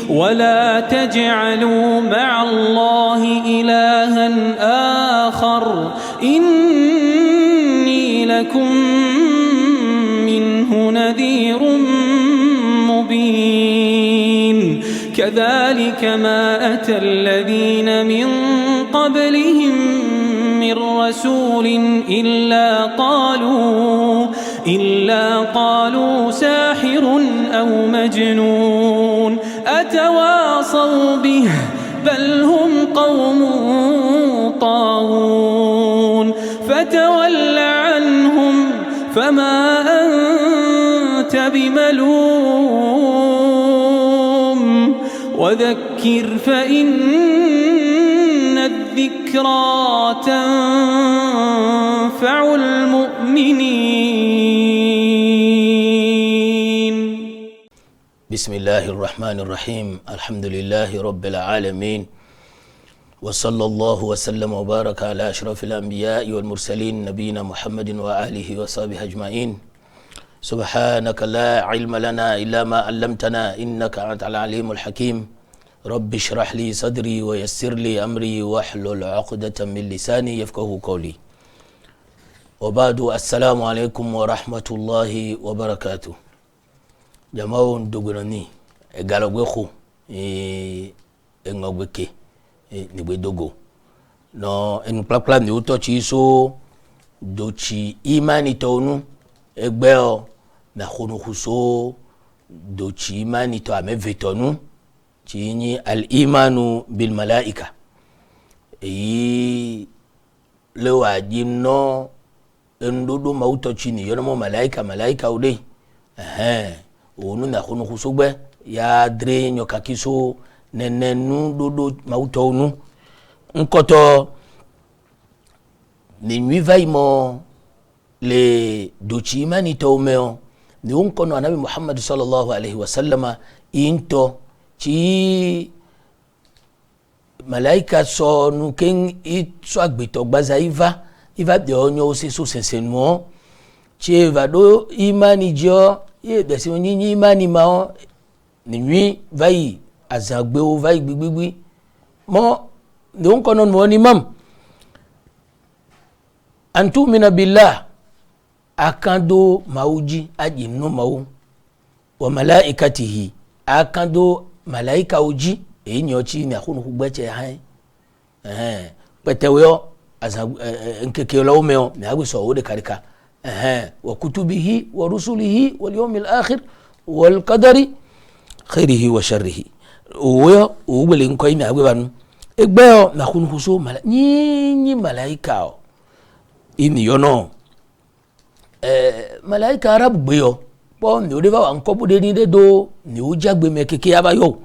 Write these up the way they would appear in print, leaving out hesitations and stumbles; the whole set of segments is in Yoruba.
ولا تجعلوا مع الله إلها آخر إني لكم منه نذير مبين كذلك ما أتى الذين من قبلهم من رسول إلا قالوا ساحر أو مجنون أتواصوا به بل هم قوم طاغون فتول عنهم فما أنت بملوم وذكر فإن الذكرى تنفع المؤمنين. بسم الله الرحمن الرحيم الحمد لله رب العالمين وصلى الله وسلم وبارك على أشرف الأنبياء والمرسلين نبينا محمد وآله وصحبه أجمعين. سبحانك لا علم لنا إلا ما علمتنا إنك أنت العليم الحكيم. رب اشرح لي صدري ويسر لي أمري واحلل عقدة من لساني يفقه قولي. وبعد السلام عليكم ورحمة الله وبركاته. Jamao ndogorani egalogweku engogweke ni gbedogo no en plapla ni utochi so dochi imani tonu egbeo na khunukhso dochi imani to amevetonu chini al imanu bil malaika lewa jinno endudu mautochi ni yono malaika ude onu na khunu khusugbe ya dre nyoka kiso nenenu dodo mautonu nkoto ni nwivaimo le dochima ni tomeo ni unkono anabi Muhammad sallallahu alaihi wasallama into chi malaika so nuken itso agbeto gbaza iva de onyo se so sensenmo chi vado imani jo ye desi onyi imani mao ni nwi vai azagbe o vai gbigbi mo don kono mo ni mam antu min billah akando mauji aji no mau wa malaikatihi akando malaika uji enyo chi ni akhunu kugbeche hai petewo nkeke lo meo ni agwiso o de karika وكتبه ورسله واليوم الآخر والقدر خيره وشره وبلين كوي مي أبغى إقبال نكون خصو ني ملايكة إن يونو ملايكة رب بيو بون نوديفا أنكوبو دني دو نيوجا بمكيكي أبا يو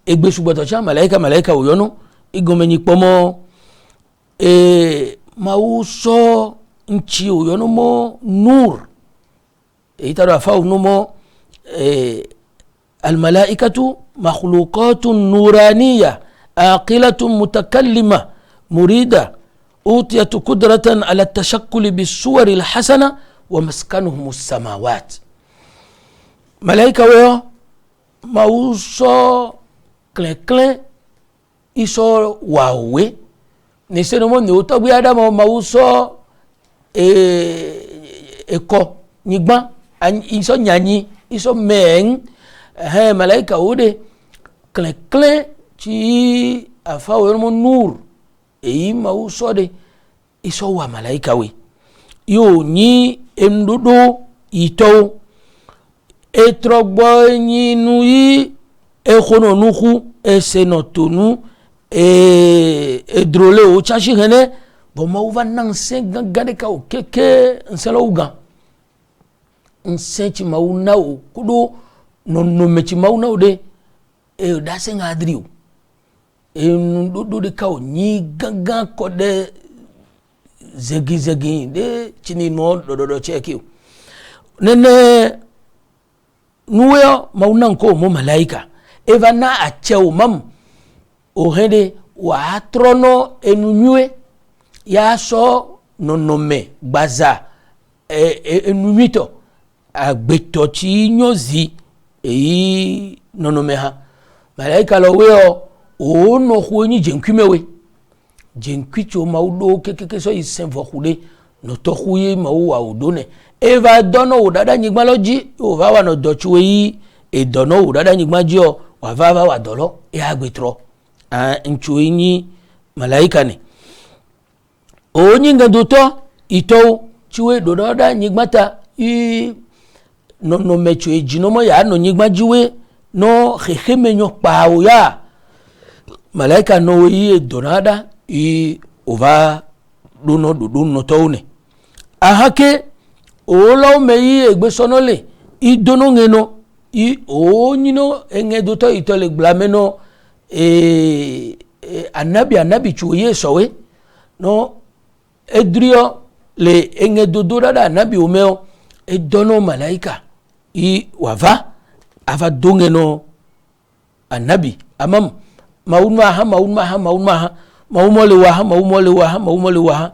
إقبال سبتوشا ملايكة ويونو إقومني كومو ماوسو nchi uyono mo nur itara fa unomo الملائكة مخلوقات نورانية عاقلة متكلمة مريدة أوتيت قدرة على التشكل بالصور الحسنة ومسكنهم السماوات. ملائكة ويو ماوسو كلين إسو واوي نسينمو نيوتا بيادا ماوسو eko nyigba iso nyanyi iso meng malaika ode kle chi afa wo nur mauso de iso wa malaika we yo nyi emdudo ito etrogbo nyi nuyi ekhono nuku esenotonu drole o chashi hene bon ma uva nan sen gade ka o keke nsela uga nsenchi mauna o kudo no mechi mauna o de da sen adriu do de ka o ni gaga ko de zegi de chini no do cheki nene nuyo mauna ko mo malaika evana acheu mam o hede wa trono enunywe ya so nonome gbaza enumito agbeto ti nyozi nonome ha malaika lo we o no ho ni jenkwi mewe jenkwi cho maudo kekeke so isenvo hude no to huye mawu wa udone eva dono udada nyigma loji o va wa no dochuwe yi e dono udada nyigma ji o wa va wa dolo e agbetro nchuwe ni malaika ni o nyinga duto ito chiwe dododa nyigmata i no mechuwe jinomo ya no nyigma jiwe no hehemenyo pawo ya malaika no yi donada i ova duno tone ahake olo meyi egbesonole i dono ngeno i onyino engedo to itole glameno anabi chuye sowe no edrio le engedo dada anabi omeo edono malaika i wava ava dongeno anabi amam maunmaha maumole waha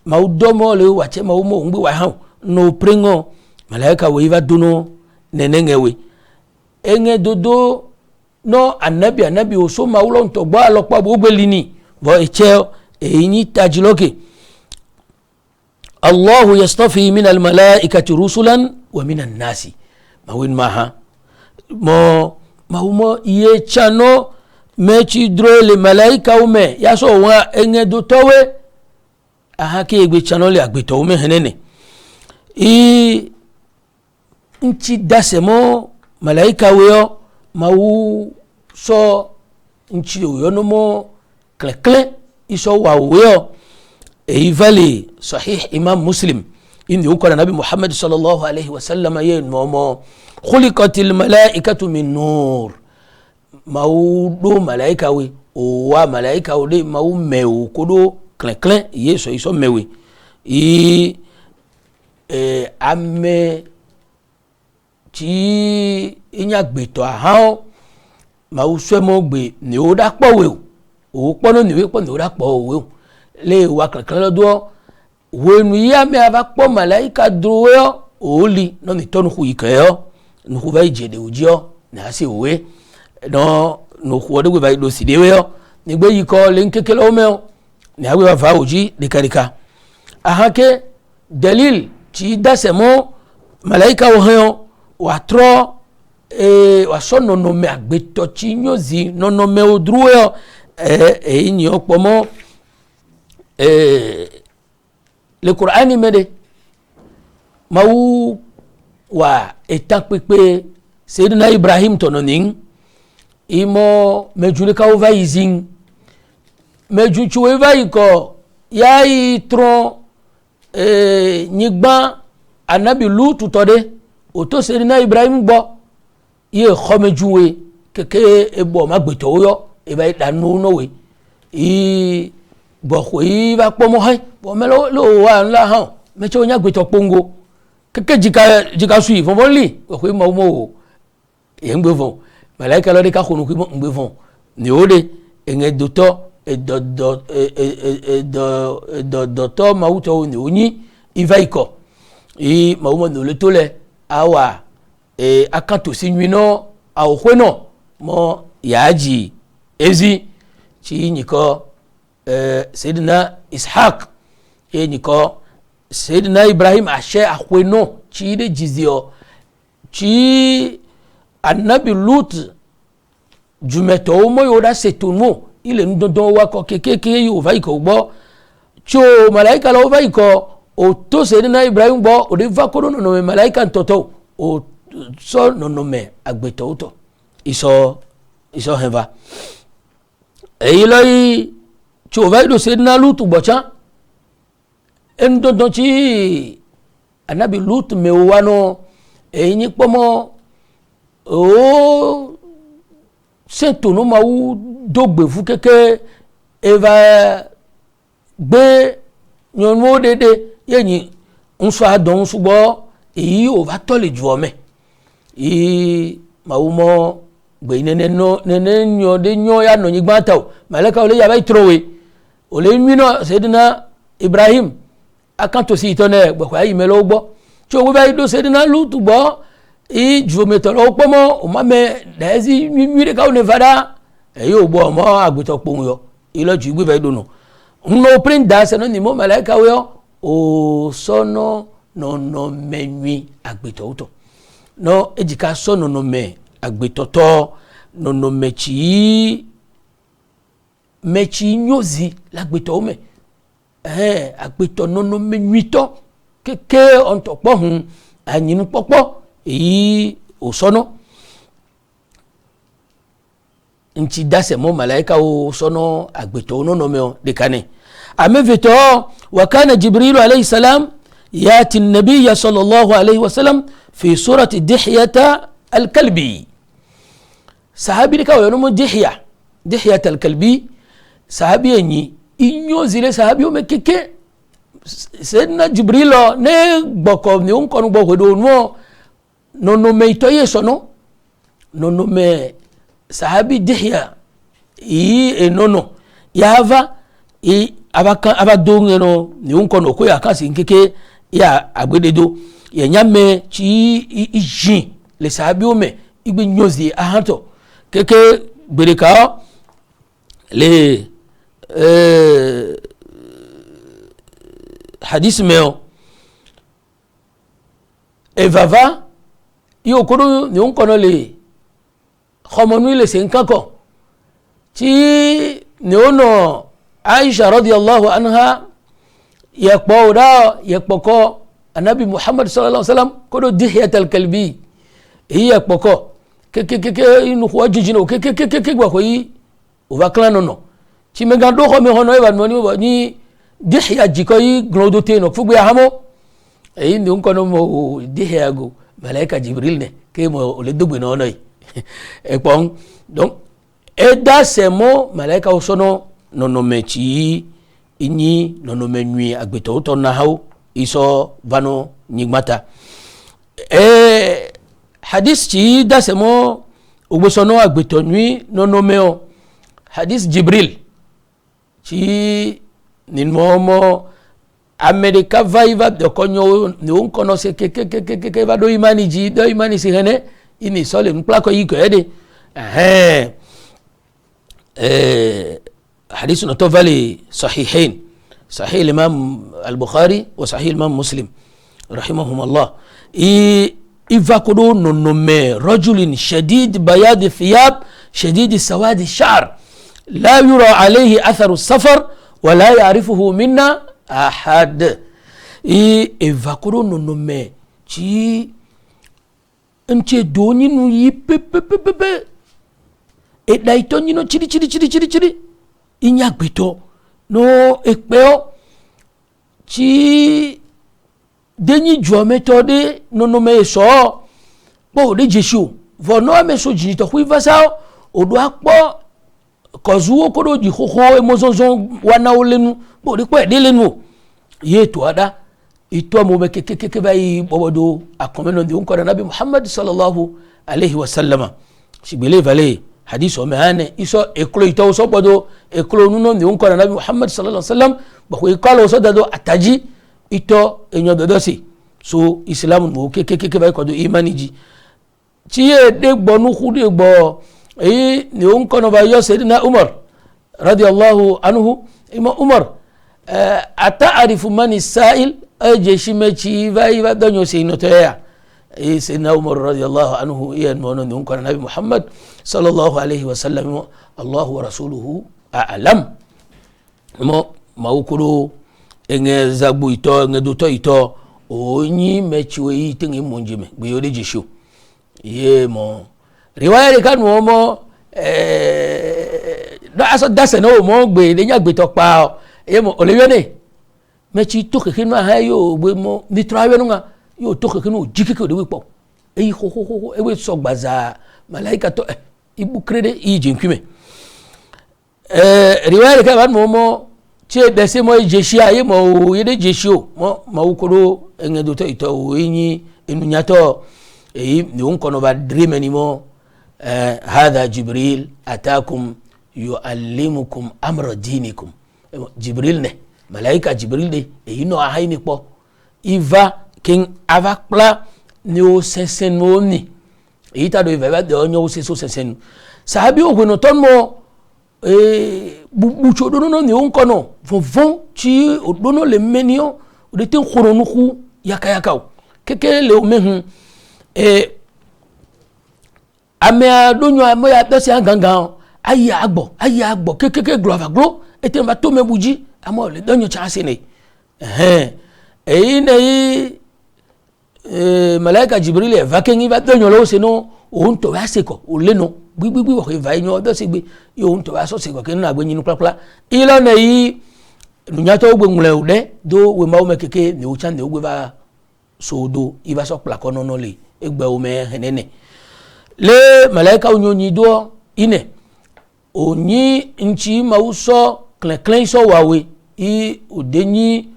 maudomole wache maumo ngbi waha no prengo malaika weiva duno nenengewe enge dodo no anabi oso maulo ntogba alopa bogbelini bo echeo eyini tajiloke Allahu yastafi min almalaikati rusulan wa min annasi mawin maha maumo iye chano mechi drole malaika ume yaso wa enge do towe ahake egbe chano le agbeto ume henene i nchi dasemo malaika weyo mau so nchi yo no mo klekle iso wa weyo e vali sahih imam muslim indi ukora nabi muhammad sallallahu alaihi wasallam yen momo khuliqatil malaikatu min nur maudo malaika we o wa malaika o de mau meu kodo klenklen yeso iso mewe i ame ti inya gbeto ahan mau swemo gbe ni o da po we o pono ni we po ni o da po we le wa klenklen lodo wenu ya me ava po malaika droyo oli no ni tonu hu ikeyo no hu vai jede ujio na se we no huode gwe vai do sidewe yo ni gbe yiko le nkekele o meo ni agwe va uji dikarika ahake dalil ti dasemo malaika o heyo wa tro wa sono no me agbeto ti nyozi no no me odru yo ni opomo le Qur'ani mede mau wa etakpepe Sayyidina Ibrahim tononing imo mejulika uva izin mejuchu eva iko yai tron nyigba anabi Lutu tode oto Sayyidina Ibrahim gbo ye khomejuwe keke ebo magbeto yo eba danu nowe i bo ko i ba pomo hai bo melo lo wa la han mecho nya gbeto pongo keke jika sui fomoli ko mo yengbe fo malaika lo de ka khonu ko ngbe fo ni ode enge doto do mauto ni oni ivaiko i maumo no le tole awa akanto sinwino awheno mo yaji ezi chi niko Sayyidina Ishaq niko Sayyidina Ibrahim ashe ahweno chi de jizio chi anabi Lut jumeto mo yoda setumo ile ndodon wa ko kekeke yo vai ko gbo cho malaika lo vai ko o to Sayyidina Ibrahim gbo o de va ko no malaika ntoto o so no me agbeto to iso heva eiloi cho vai do Sayyidina Lut gbo cha ndodon chi anabi Lut me wano eyin pomo o sento no mau dogbe fu keke eva gbe nyonwo dede yeyin nso adon subo eyi o va tole ju ome i mau mo gbe nene nyo de nyo ya no nyigba taw malaka ole ya bai trowe ole nwino Sayyidina Ibrahim akanto si itone gbe kwa yi melo gbo cho we bai do Sayyidina Lut gbo i juometo lo pomo o mame dazi mi ka one fada e yo bo mo agbeto pohun yo ilo ju gbe fe dunu no print da se no ni mo malaika yo o sono no menwi agbeto to no ejika sono no me agbeto to no mechi nyozi lagbeto me agbeto no menwi to keke on to pohun anyinu popo èyí ò sọ́nà nti dase mo malaika ò sọ́nà àgbètò nono meo dekane ameveto wa kana jibril alayhi salam yati an-nabiy sallallahu alayhi wa sallam fi surati dihyata al-kalbi sahabi ka yo no dihyata al-kalbi sahabi enyi inyo zile sahabi o mekeke sayyidina jibril ne gboko ni on konu gboko do no nono me itoye sono nono me sahabi dihya nono yava aba dongeno ni unkono ko yakasi nkeke ya agbededo ya nyame chi ijin le sahabi o me igbe nyozi ahanto keke bereka le hadith meo evava yo kodo ni on kono le khomonu le senkako ti ni ono Aisha radiyallahu anha yakpoko anabi Muhammad sallallahu alaihi wasallam kodo dihyat al-kalbi yakpoko ke inu ko jinjino ke gba ko yi o va klano no ti me gando ko me hono e ba ni dihya jiko yi glodo teno fugbe hamo ni on kono mo dihya go malaika jibril ne ke mo le dogbe no noy e pon donc e da semo malaika o sono nono mechi inyi nono menui agbeto to na hawo iso vano nyigmata hadith ci da semo ogbo sono agbeto nui nono meo hadith jibril ci nin momo America vaiva de konyo ni on kono se ke va do imani si hene ini sole nplako yiko ede hadith no to vali sahihain sahih imam al-bukhari wa sahih imam muslim rahimahum Allah iva kodo no me rajulin shadid bayad thiyab shadid sawad ash-sha'r la yura alayhi atharu as-safar wa la ya'rifuhu minna ahad evakoro nono me chi nche doni nu yi pepepepe e daito ni no chiri inya gbeto no ekpeo chi deni jo metode nono me so po de jesu vono me so ji to hu vasa odo apo kozuo kodo ji hoho emozonzo wana olenu bo de po edelenu ye to ada ito mo be keke bai bobodo akomeno ndi unko nabi Muhammad sallallahu alaihi wasallam sibele vale hadith o mehane iso eklo ito so bodo eklo nuno ndi unko nabi Muhammad sallallahu alaihi wasallam ba ko ikalo so dado ataji ito enyo dodosi so islam mo keke bai ko do imani ji ti e de gbonu khude gbo ni unko no ba yo sayyidina Umar radiyallahu anhu ima Umar ata'arifu man as-sa'il ajeshi mechi va donyo sinotoya sayyidina Umar radiyallahu anhu yan mono ni unko nabi Muhammad sallallahu alaihi wasallam Allah wa rasuluhu a'lam mo maukuru enge zagbu ito enge duto ito onyi mechi we tingi munjime gbe jeshu ye mo riwaya le kan mo aso dase no mo gbe le nya gbe to pa mo oleyone mechi to keke no ha yo gbe mo ni trawe no nga yo to keke no jikeke de we po ho ewe so gbaza malaika to ibu krede jinkime riwaya le kan mo che dese mo jeshi aye mo yede jeshi o mo ukoro engedo to ito yin enunya to ni unko no ba dreameni mo هذا جبريل أتاكم يعلمكم أمر دينكم جبريل نه ملائكة جبريل ده ينو أهيني بو إيفا كين أفاقلا ni o sensen no ni ita do va de onyo se so sensen sahabi o gno ton mo bu chodo no ni on kono fon ci o dono le menio o de tin khoronu khu yaka keke le o mehu amea donyo amoya pese gangan aya agbo keke glova glo ete ma to mebuji amo le donyo chance ne malaika jibril e vakengi ba donyo lo se no o nto wa seko o le no gbigbi wo e va yin do se gbe yo nto wa so seko ken na gbe yin plapla ilo na yi nunya to gbe nle o de do we ma o me keke ni o chan ne o gbe ba sodo iba so pla kono no le egbe o me henene le malaika unyonyi do ine onyi nchi mauso klen so wawe i odenyi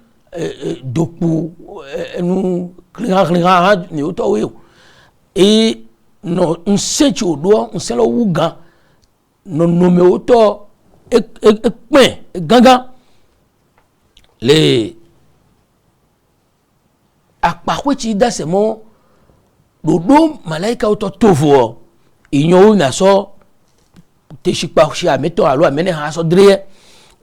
dopu enu klinga ni o to we no nsechi odo nselo wuga no me o to pen gangan le apakwechi dasemo dodo malaika o to tovo inyo na so teshipa shi ameto alo amene ha so dre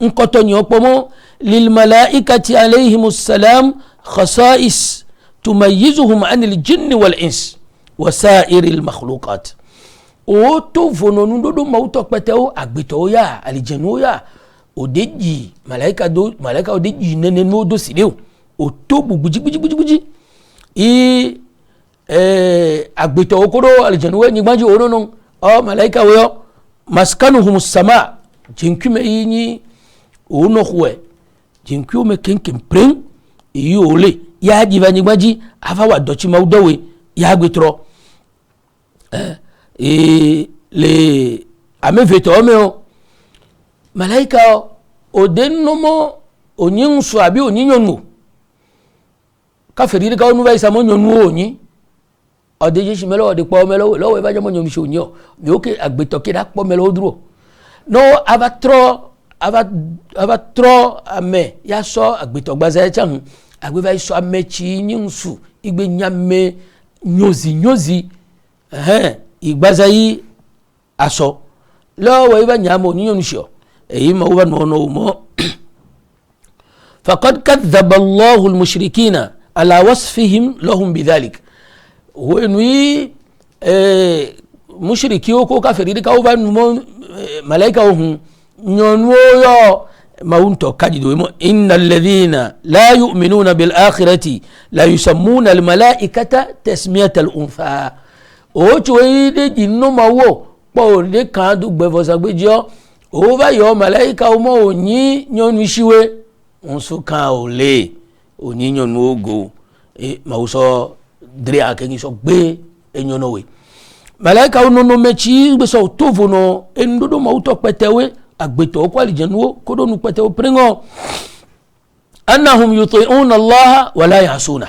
nkoto ni opomo lil malaikati alayhimus salam khasa'is tumayyizuhum anil jinni wal ins wa sa'iril makhluqat o to vono dodo mauto peteo agbeto ya alijenu ya odeji malaika odeji nene no do sideu o to buji agbeto okoro aljanu we nyigbaji orono o malaika we maskanuhumus sama jinkume yini ono khwe jinkume kenkem pren yi ole ya jiva nyigbaji ava wa dochi maudowe ya agbetro le ameveto omeo malaika odennomo onyinsu abi onyinyonu kafiri ka onu vai samo nyonu onyi odeje shimelo de po melo lo we ba jamo nyomi shonyo mi oke agbeto ke da po melo duro no avatro ame ya so agbeto gbaza chan agbe vai so ame chi nyinsu igbe nyame nyozi igbaza yi aso lo we ba nyamo nyonu sho eyi ma uba no mo faqad kadhaba Allahu al-mushrikina ala wasfihim lahum bidhalik wenui mushriki ko kafiri ka uba no malaika ohun nyonu yo maunto kajido mo innal ladhina la yu'minuna bil akhirati la yusammuna al malaikata tasmiyata al untha o chwe de jinno mawo po de kan du gbevo sagbejo o ba yo malaika o mo onyi nyonu shiwe onso kan o le onyi nyonu ogo mauso dre akengi so gbe enyono we malaika o no mechi gbe so tovo no endodo mauto petewe agbeto ko alijanu ko do nu petewe prengo annahum yuti'una Allah wa la yasuna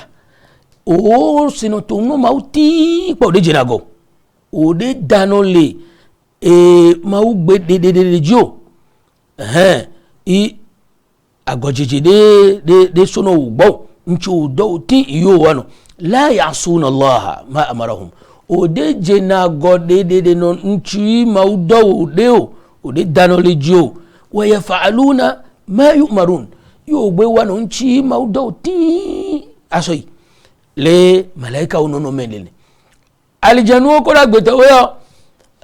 o sino to no mauti po de jinago o de danole mau gbe de jo i agojeje de sono ugbo nchu do ti iyo wano la yasuna Allah ma amarahum o de jena gode de no nchu mau do de o de danole jo wa yaf'aluna ma yu'marun yo gbe wano nchi mau do ti asoi le malaika unono menele alijanu ko la gbeto we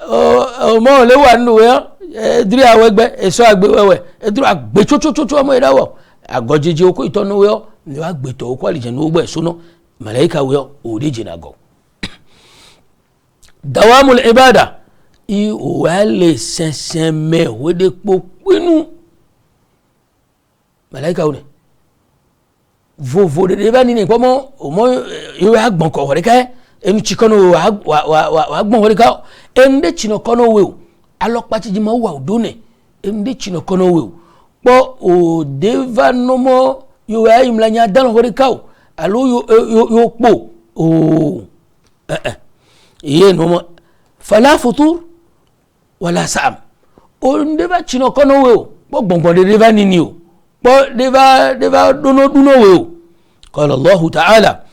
o mo le wa nu we diri awegbe eso agbe wewe eduru agbe chochocho mo idawo agojeje oko itonu we ni wa gbeto ko alijanu gbe suno malaika we o de jinago dawamul ibada i wale senseme wede popinu malaika one vovo de bani ni pomo o mo yo agbon ko hore ka enu chikono wa agbon hore ka ende chino kono we alopa ti ma wa odone ende chino kono we po o deva no mo yo ya imlanya dan hore ka alo yo po o ye no mo fala futur wala sa'am o ndeba chino kono we po gbongbon de deva ni o po deva duno we qala Allah ta'ala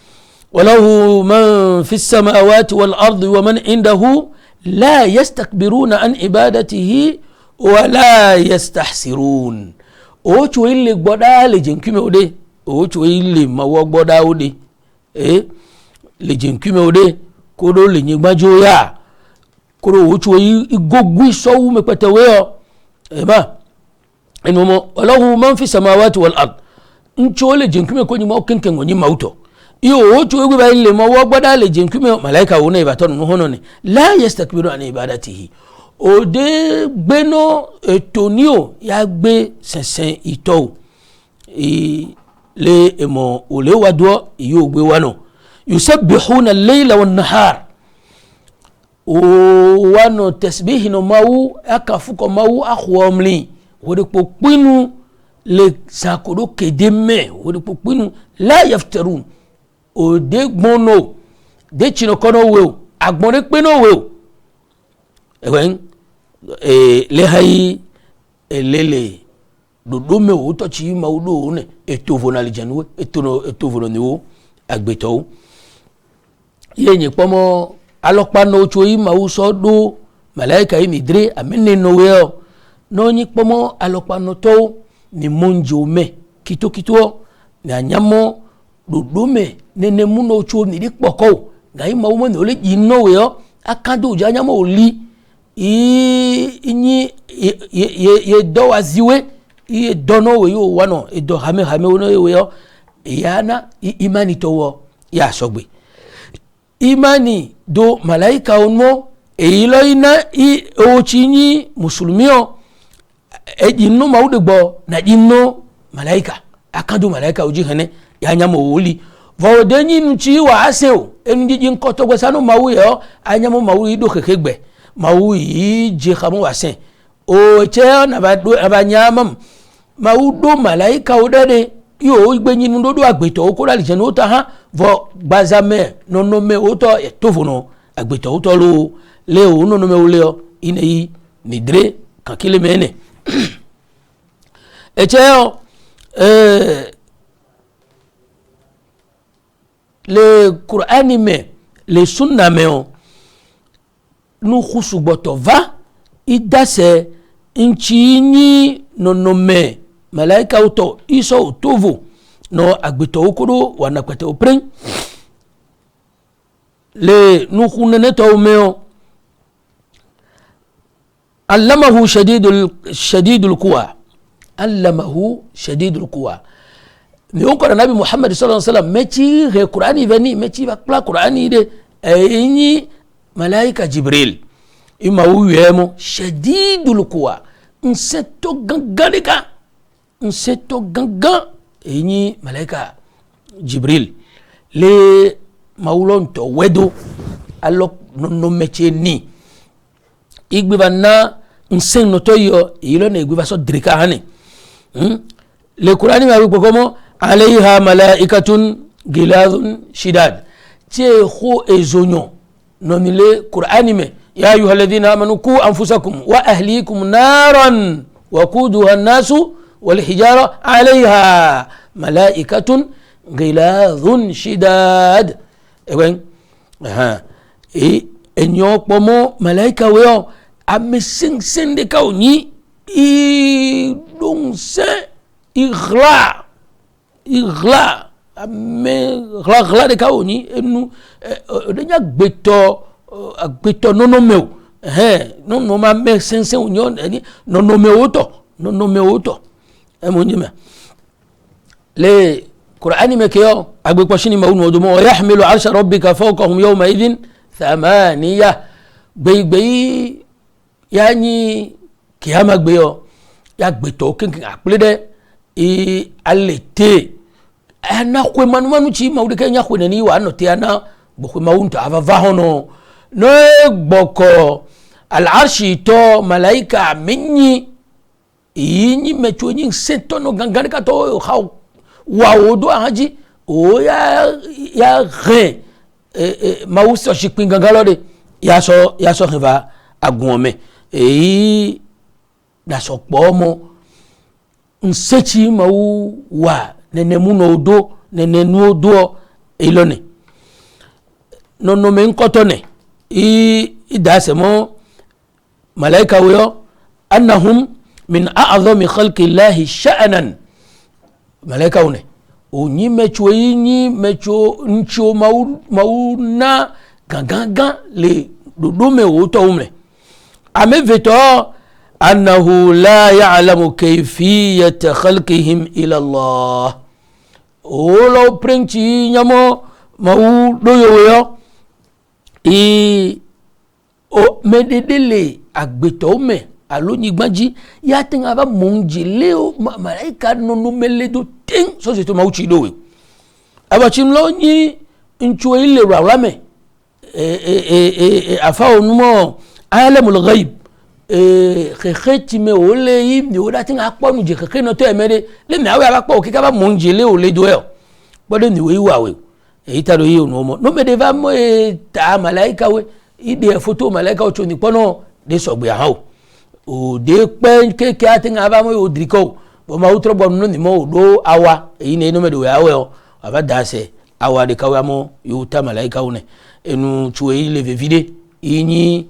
walahu man fi samawati wal ardi wa man indahu la yastakbiruna an ibadatihi wa la yastahsirun. O cho ile gboda le jenkume ode, o cho ile mawo gboda ode, le jenkume ode kodo le nyigbajo ya kodo o cho igogu isowu mepetewe o eba enomo walahu man fi samawati wal ard ncho le jenkume ko nyima okenken woni mauto iyo o cho egbe ba ile mawo gboda le jenkume malaika wona ibaton no hono ni la yastakbiru an ibadatihi ode gbeno etonio ya gbe sensen ito le emo ole wado iyo gbe wano yusabbihuna al-layla wan-nahar o wano tasbih no mawu akafuko mawu akhwamli wode popinu le sakodo kedeme wode popinu la yaftarun ode gbono de chino kono we agbon pe no we ewen le hayi elele dodo o to chi mawdo ne etovo na lijanu etovo no ni o agbeto yenye pomo alopa no cho yi mawu so do malaika yi midre amene no we no nyi pomo alopa no to ni monjo me kito na anyamo dodo me nene mu no cho ni poko ga yi mawu mo no le yi no we akado ja anyamo oli inyi ye do waziwe ye dono we yo wano e do hame wono we yo yana imani to ya sogbe imani do malaika onmo eyilo ina ochinyi musulmio ejinno mawde gbo na jinno malaika akadu malaika oji hene ya nyamo woli vodenyi nchi wa aseo enji jin koto gbe sanu mawu yo anyamo mawu ido kekegbe mawu yi je khamo wasen o che na abanyama mawu do malaika odade yo igbenyi ndodo agbeto ko dali jenu ta ha vo gbazame nono me oto etofono agbeto oto lo le o nono me o le ine yi nidre kakile mene echeo le Qur'ani me le sunna me o nu khusugboto va idase inchini nono me malaika uto iso utovu no agbeto okoro wanakwete opren le nukhunene to meo allamahu shadidul quwa ni onko nabi Muhammad sallallahu alaihi wasallam mechi re Qur'ani veni mechi ba Qur'ani de enyi malaika Jibril ima uyemo shadidul quwa nseto ganganika nseto gangan enyi malaika Jibril le maulon to wedo alok no meche ni igbiba na nsen no to yo ilo na igbiba so drika hane le Qur'ani ma wipo komo alayha malaikatun giladun shidad che kho ezonyo no ni le Qur'ani me ya ayyuhalladhina amanu qu anfusakum wa ahlikum naran waquduha an-nasu والحجارة عليها ملائكة غلاظ شداد وين en yo pomo malaika weo amesing sende kauni I dong se igla ame gla de kauni enu de nya gbeto nono meu no ma me sense union ni nono meu to emonjema le Qur'ani mekeo agbe shini maunu odumo wa yahmilu arsha rabbika fawqahum yawma idhin thamaniya gbe yani kiyama gbe yo ya gbe to kinkin aplede alete ana kwe manu chi maude kenya kwe ni wa no te ana bokwe maunto ava vahono no gboko al arshi to malaika minni inyi mechonyi seto no ganganika to how waodo haji o ya re mauso shipinga galode ya so heva agunome na so pomo nsechi mau wa nenemu no odo nenenu odo elone nono men kotone i dasemo malaika yo annahum min a'zami khalqi llahi sha'nan malaika une onyi mecho yinyi mecho ncho mauna gangan le dodume woto umle ame veto annahu la ya'lamu kayfiyata khalqihim ila Allah olo prenchi nyamo mau doyo yo o mededele agbeto me aloni gbanji ya tenga ba monji leo malaika no mele do ten so se to mauchi dowe aba chimlo ni ncho ile rawlame afa onumo alamul ghaib kheti me ole yi ni o da tin apo nu je keke no to emede le mi awe apa po kika ba monji le o le do e bodo ni we wa we ta do yi onu mo no me de va mo ta malaika we ide photo malaika o choni pono de sogbe ha o de pe keke atin aba mo o driko bo ma utro bo no ni mo do awa eyi ne no me do we awe o aba da se awa de kawa mo yo ta malaika une enu chuwe ile vivide inyi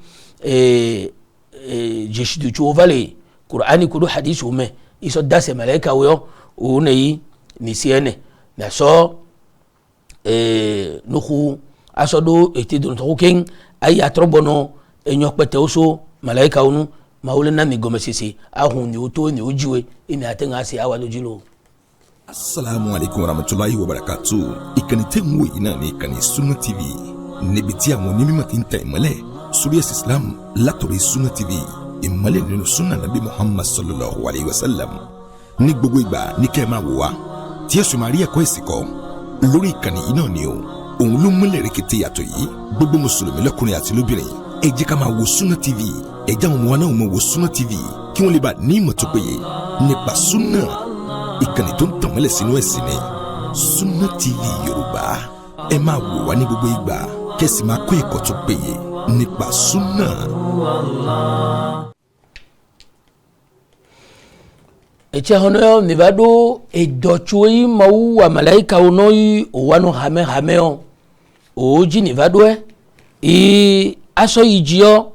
jeshi du chovale qur'ani kudu hadith ume iso dase malaika wo une ni siene na so nuhu asodo eti don to ken ay atrobono enyo pete oso malaika unu maule na mi gomesisi ahun ni oto ni ojiwe imi atenga asi awa lojilo. Assalamu alaikum warahmatullahi wabarakatuh. Ikani temu ina ni ikani Sunna TV. Nebiti àwọn onímọ̀ tí ń tẹ ìmọ́lẹ̀ sórí ẹ̀sìn Islam látọ̀rí Sunna TV, ìmọ́lẹ̀ nínú Sunna Nabi Muhammad sallallahu alayhi wa sallam. Ní gbogbo ìgbà ní kẹ́ ẹ máa wò wá tí ẹ sì máa rí ẹ̀kọ́ ẹ̀sìn kọ́ lórí ìkànnì yìí náà ni o. Òun ló múlẹ̀ rẹ̀kẹ̀tẹ̀ yàtọ̀ yìí gbogbo mùsùlùmí lọ́kùnrin àti lóbìnrin ẹ jẹ́ ká máa wo Sunna TV, ẹ jẹ́ àwọn ọmọ wa náà máa wo Sunna TV kí wọ́n lè bá ní ìmọ̀ tó péye nípa Sunna. Ìkànnì tó ń tàn mọ́lẹ̀ sínú ẹ̀sìn ni Sunna TV Yorùbá. Ẹ máa wò wá ní gbogbo ìgbà kẹ́sì máa kọ́ ẹ̀kọ́ tó péye nípa Sunna. Eche hono nivado edochui mau wa malaika unoi uwano hame on oji nivado aso ijio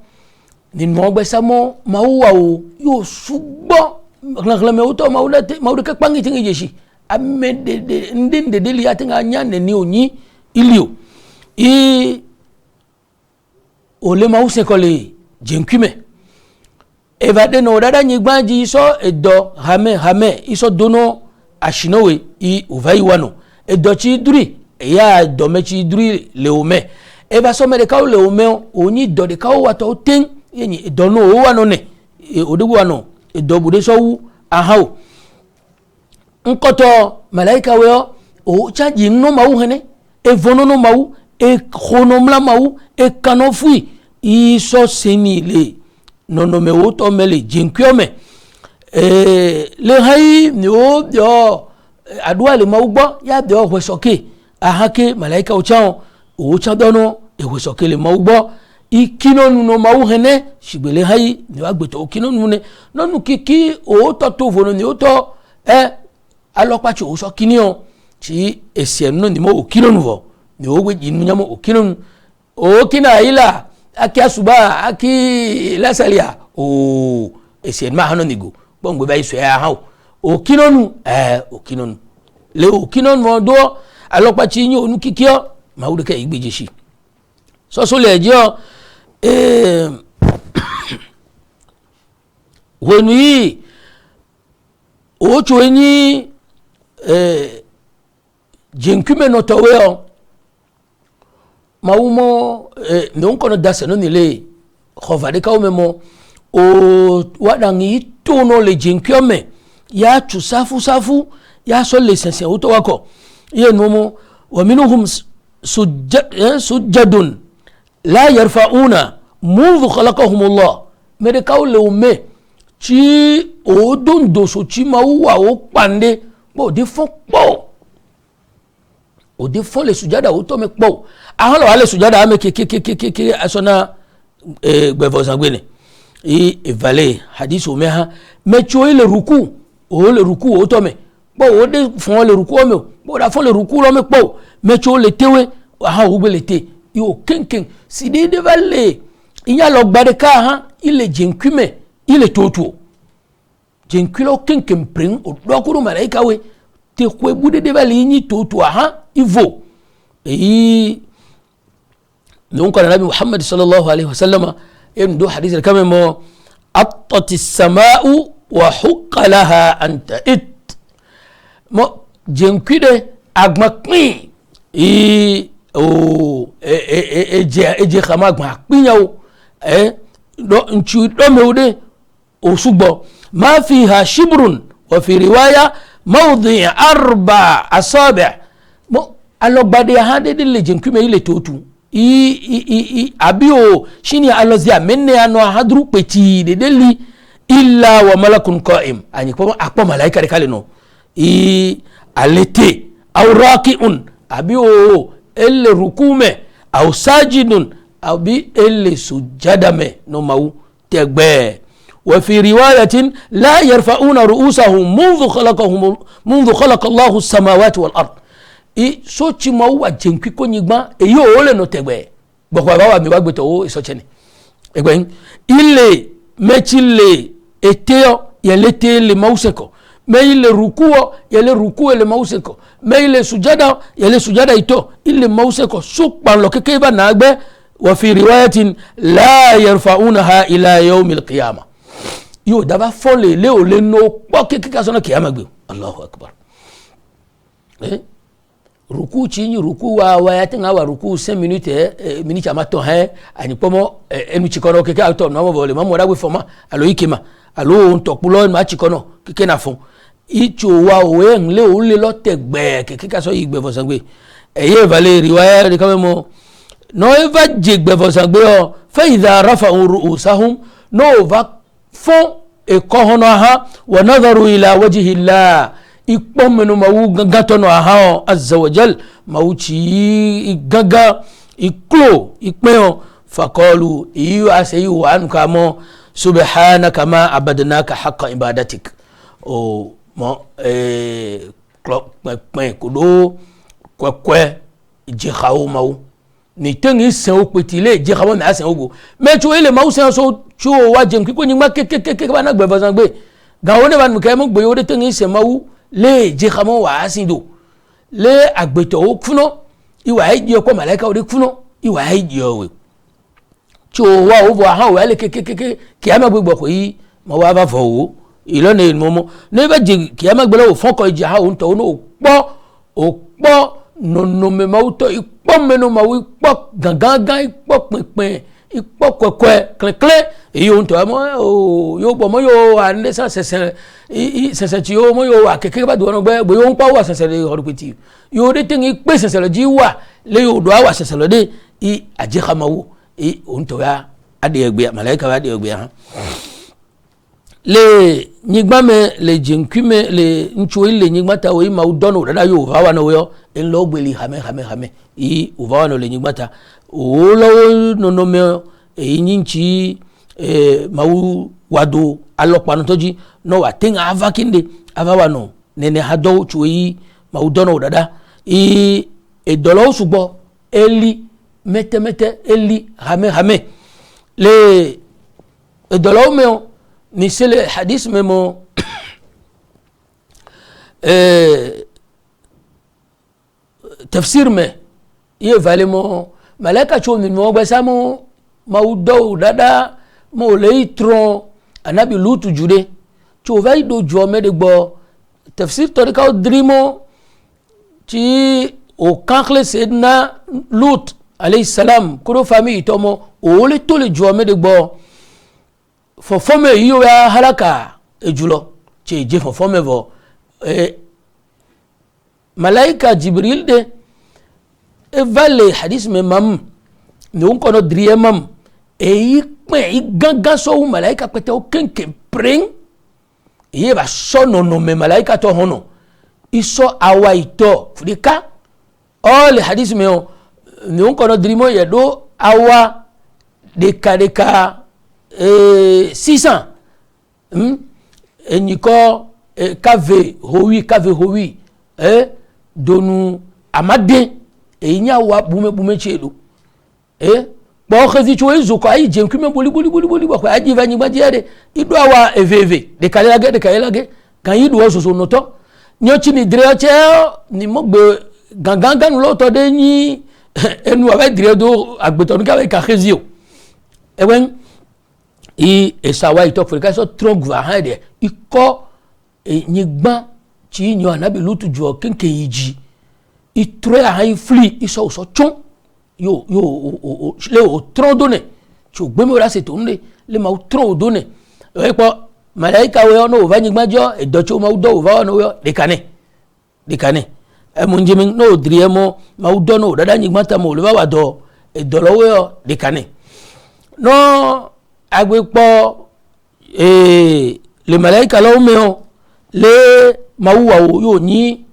ni mogbe samo mau wa o yo sugbo glaglame uto mau de kpangi tingi jeshi ame de ndinde deli yatinga nyane ni onyi ilio ole mau se kole jenkume evade no dada nyigbanji iso edo hame iso dono ashinowe uvai wano edo chi duri ya edo mechi duri leome eva so mere kawo leome onyi do de kawo wato ten yenyi edo no o wano ne odegu wano edo bude so wu ahao nkoto malaika weo o chaji no mau hene evono no mau khonomla mau kanofui iso senile nono me woto mele jinkyome le hai ni o dio adua le maugbo ya dio hwesoke ahake malaika ochao o chadono hwesoke le maugbo ikino no mau hene shibele hai ni agbeto okino nune nonu kiki o to to vono ni o to alopa chi o so kinio chi esienu ni mo okino nuvo ni o gbe inu nyamo okino o kina ila aki asuba aki lasalia o esien ma hano nigo bongwe bai so ya ha okinonu okinonu le okinonu mo do alopa chi yin onu kikio ma wo de ka igbejeshi so le ejo wonu yi o cho yin jenkume no towe o maumo non kono dase no nile khovade ka omemo o wadangi tono le jinkyome ya chu safu ya so le sense uto wako ye nomo wa minhum sujjadun la yarfa'una منذ خلقهم الله mede ka le ome chi o dondo so chi mauwa o pande bo de fo po o de fo le sujada o to me po ahon lo wale sujada ame ke asona gbevo sangwene evale hadith o meha mecho ile ruku o to me po o de fon le ruku o me po da fon le ruku lo me po mecho le tewe aha o gbe le te yo kenken sidi de valle inya lo gbade ka ha ile jenkume ile toto jenkulo kenken pring o dokuru malaika we te kwe bude de valle ni toto ha ivo donc nabi Muhammad sallallahu alaihi wasallam ndo hadith kama mo attatis samaa'u wa huqqa laha an ta'it mo jenkude agmakpi eje khama gba pinyawo do nchu do mewde o sugbo ma fiha shibrun wa fi riwaya mawdi' 4 asabi' mo alogbade hande de le jenkume ile totu abio shini alozia menne ano hadru peti de deli illa wa malakun qa'im ani ko akpo malaika de kale no alete aw raqi'un abio elle rukume aw sajidun abi elle sujadame no mau tegbe wa fi riwayatin la yarfa'una ru'usahum منذ خلق الله السماوات والارض so chi mau wa jenkwi ko nyigba eyi o le no tegbe gbogbo ba wa mi wa gbeto o so chene egbe ile mechile eteo ye lete le mauseko me ile rukuo ye le rukuo le mauseko me ile sujada ye le sujada ito ile mauseko sukpan lo keke ba na gbe wa fi riwayatin la yarfa'unaha ila yawm al-qiyamah yo daba fole le o le no po keke ka so na kiyama gbe Allahu akbar ruku chini ruku wa yatinga wa ruku 5 minutes minute amato ani pomo enu chikono keke auto no mo vole mamo dagwe foma alo ikema alo ntopulo ma chikono keke na fun icho wa owe nle o le lo tegbe keke ka so igbe fosangbe eye vale riwaya de kamemo no eva jigbe fosangbe o fa idha rafa'u ru'usahum no va fon e kohono ha wa nadharu ila wajhi Allah ikpomenu mawu gatono ahao azza wajal mawuchi igaga iklo ikpeo faqalu iyu asayu wa ankamo subhanaka ma abadnaka haqqa ibadatik o mo kudo kwekwe jikhawo mawu ni tengi se opetile jikhawo na se ogo mechu ile mawu se so chu wajem kiko nyima keke bana gbevazan gbe gawone ban mukay mo gbe yode tengi se mawu le jikamo wa asindo le agbeto okuno iwa eji ko malaika ode kuno iwa eji owe cho wa obo ha wa le keke kiyama gbegbo ko yi mo wa ba fo ilo ne momo ne ba je kiyama gbelo fon ko eji ha on to no opo no me mauto ipo menu mawi ipo gangan ipo pinpin ipo kwekwe klenkle eyi on to mo yo bo mo yo ande sa sese ti yo mo yo wa keke ba do no gbe yo npa wa sese le horupeti yo de tin ipe sese lo ji wa le yo do wa sese lo de aje khamawo on to ya ade egbe malaika wa de egbe ha le nyigba me le jenkume le nchu ile nyigba ta o ma udono dada yo va wa no yo en lo gbeli hame o va wa no le nyigba ta o lo no me nyinchi mawu wado alopanu toji no wa tinga avakinde avawa no nene hado chuyi mawu dono dada dolo sugbo eli mete eli hame le dolo me ni c'est le hadith memo tafsir me ye valemo malaka cho min mo gbasamo maudo dada mo leitron anabi lutu jude cho vai do jome de gbo tafsir to ka drimo ci o kankle sedna lut alayhi salam kuro fami tomo o le to le jome de gbo fo fome yo ya halaka ejulo ci je fo fome vo malaika jibril de vale hadith me mam ni on kono driye mam i ganga so malaika pete o kenken pring ye ba sono no me malaika to hono iso awa ito fudika all hadith me o ni on kono drimo ye do awa deka 600 enyiko kave howi donu amade enya wa bume chedo bo khazi chwe zuko ai jem kimi boli ko aji vanyi badiade idwa wa eveve de kalage kan yidu wo so noto nyochi ni dreche ni mogbe gangan lo to de ni enu aba dredo agbeto nka ka khazio ewen i esawa ito afrika so trogwa hade iko nyigba chi nyo anabi lutu jo kenke yiji itre a hay fli iso so chon yo le o tron donné chu gbe mo la se tonde le ma o tron donné e po malaika we ono va nyigba jo e do chu ma o do va ono yo de kane e mo njimi no driemo ma o do no dada nyigba ta mo le va wa do e do lo we yo de kane no agbe po le malaika lo me o le ma wa o yo ni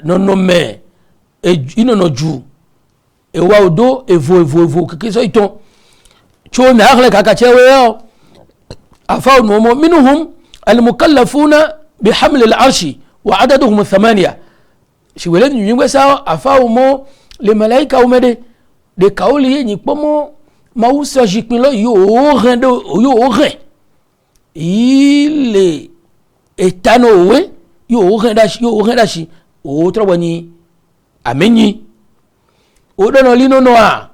no me ino no ju e wa odo evo kiso iton cho na akhle kaka chewe yo afa no mo minhum al mukallafuna bi haml al arshi wa adaduhum 8 shi wele ni ngwe sa afa mo le malaika o mede de kauli ni pomo ma usa jipin lo yo ren ile etano we yo ren dashi o trobani amenyi o dono lino noa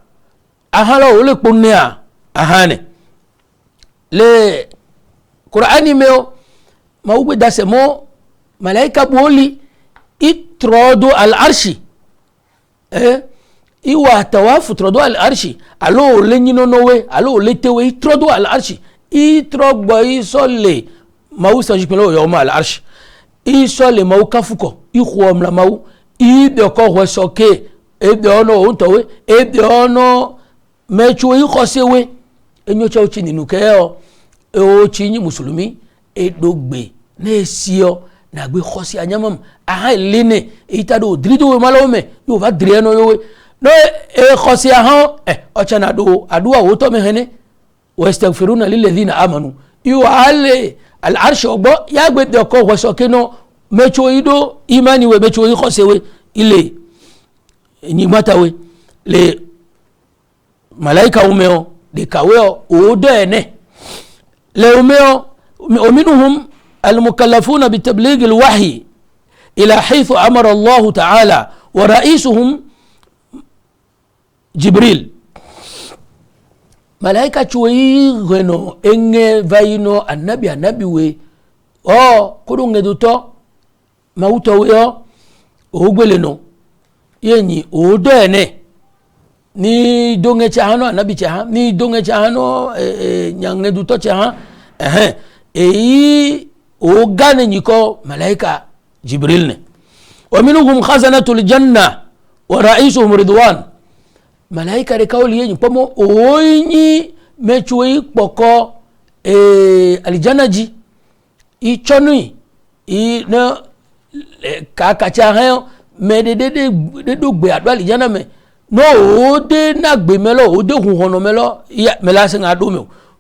ahala o le ponea ahane le qur'ani meo ma ube dase mo malaika boli itrodo al arshi iwa tawafu trodo al arshi alo le nyino nowe alo le tewe itrodo al arshi itrogbo isole ma usa jipelo yo ma al arshi isole ma ukafuko ikhwomla ma ide ko hosoke ede ono ontowe ede ono mechu ikhosewe enyo cha uchi ninu keo o chinyi musulumi edogbe na esio na gbe khosi anyamam aha lene itado drido we malome yo va drieno yo we no khosi aha ochana do adua woto mehene wastaghfiruna lil ladina amanu yu ale al arsh ogbo ya gbe de ko hosoke no mecho ido imani we mecho i khosewe ile ni matawe le malaika umeo de kaweo odo ene le umeo ومنهم المكلفون بتبليغ الوحي إلى حيث أمر الله تعالى ورئيسهم جبريل ملائكة شوي غنو إنه فاينو النبي وي كرون دوتو موتو ويو وغبلنو يعني ودene ni donge chahano anabi chaha ni donge chahano nyange duto chaha ogane niko malaika jibril ne wa minhum khazanatul janna wa ra'isuhum ridwan malaika de kawli yin pomo oyini mechuyi poko aljanaji i chonui i no kaka chaha me de dogbe adu aljana me no ode na gbe melo ode hunhono melo ya melase nga do me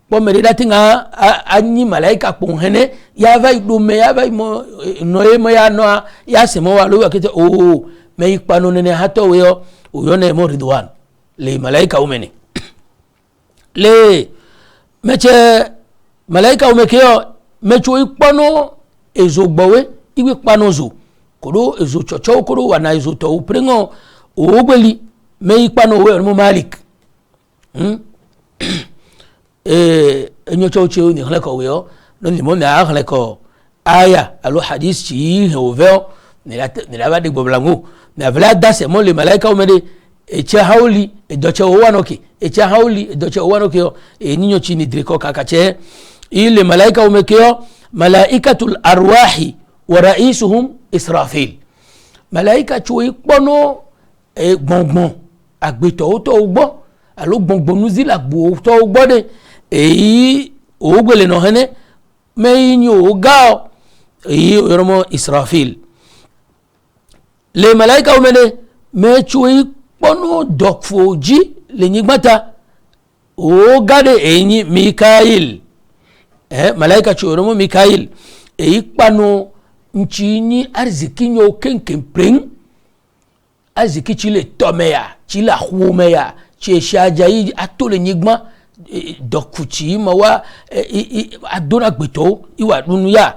bo me dati nga anyi malaika pon hene ya vai do me ya vai mo no e mo ya no ya se mo walo akete me ipano ne hato we o yo ne mo ridwan le malaika umene le meche malaika umekeo mecho ipano ezogbowe iwe pano zo kodo ezo chocho kodo wana ezo to prengo ogbeli me ipano we mo malik enyo choche ni hleko we no ni mo na hleko aya alo hadith chi hovel ni la ba de gboblangu na vla dase mo le malaika o mede eche hauli edoche owanoki eche hauli edoche owanoki ninyo chi ni driko kakache ile malaika o mekeo malaikatul arwahi wa ra'isuhum israfil malaika chui pono gbongbon agbeto to ugbo alo gbongbon nuzila gbo to ugbo de eyi ogbele no hene meyin oga eyi oromo israfil le malaika o mede me chui pono dokfoji le nyigbata oga de eyi mikail malaika chui oromo mikail eyi pano nchini arzikinyo kenken pring aziki chile tomeya chila humeya cheshaja yi atole nyigma dokuchi mawa adona gbeto iwa dunuya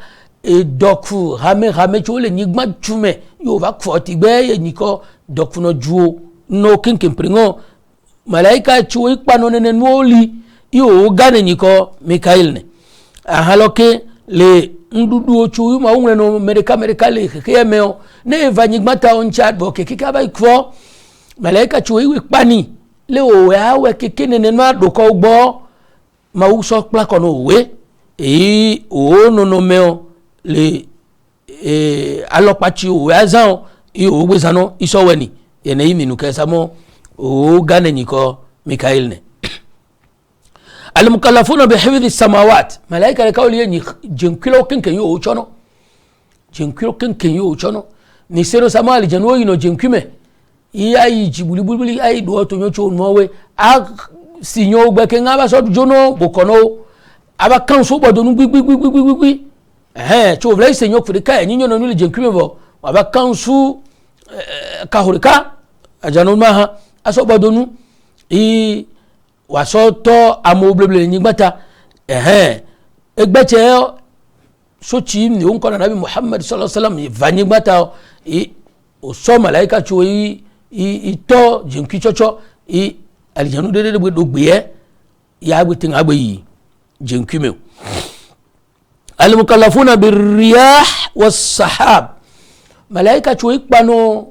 doku rame chole nyigma chume yo va kwoti gbe ye niko doku no juo no kinkin pringo malaika chuo ikpano nene nuoli yo gane niko Mikael ne ahaloke le ndudu ochu ma unwe no mereka le kemeo ne vanyigmata on chat bo keke ba ikwo malaika chuo ikpani le o awe keke nene na doko ugbo ma uso plako no we o no meo le alopachi o azan o gbezano isoweni yene iminu kesamo o gane niko Mikael ne المكلفون بحفظ السماوات ملائكه لكول يني جنكلو كنكن يو چونو جنكلو كنكن يو چونو نيسيرو سمالي جنو ينو جنكيمه ياي جيبولي بولبولي اي دو تو نيو موwe a sinyo gbe ke ngaba so jono bokono aba kanso bodonu gbigbi cho vle sinyo furika enyo no ni jenkime bo aba kanso kahurika ajanu maha aso bodonu wasoto amoblele nigbata egbeche sochi ni on kona nabi Muhammad sallallahu alaihi wasallam vanigbata o so malaika cho to jinki chocho aljanu de do gbe ya gbitin agbe yi jinki me al mukallafuna bir riyah was sahab malaika cho ipano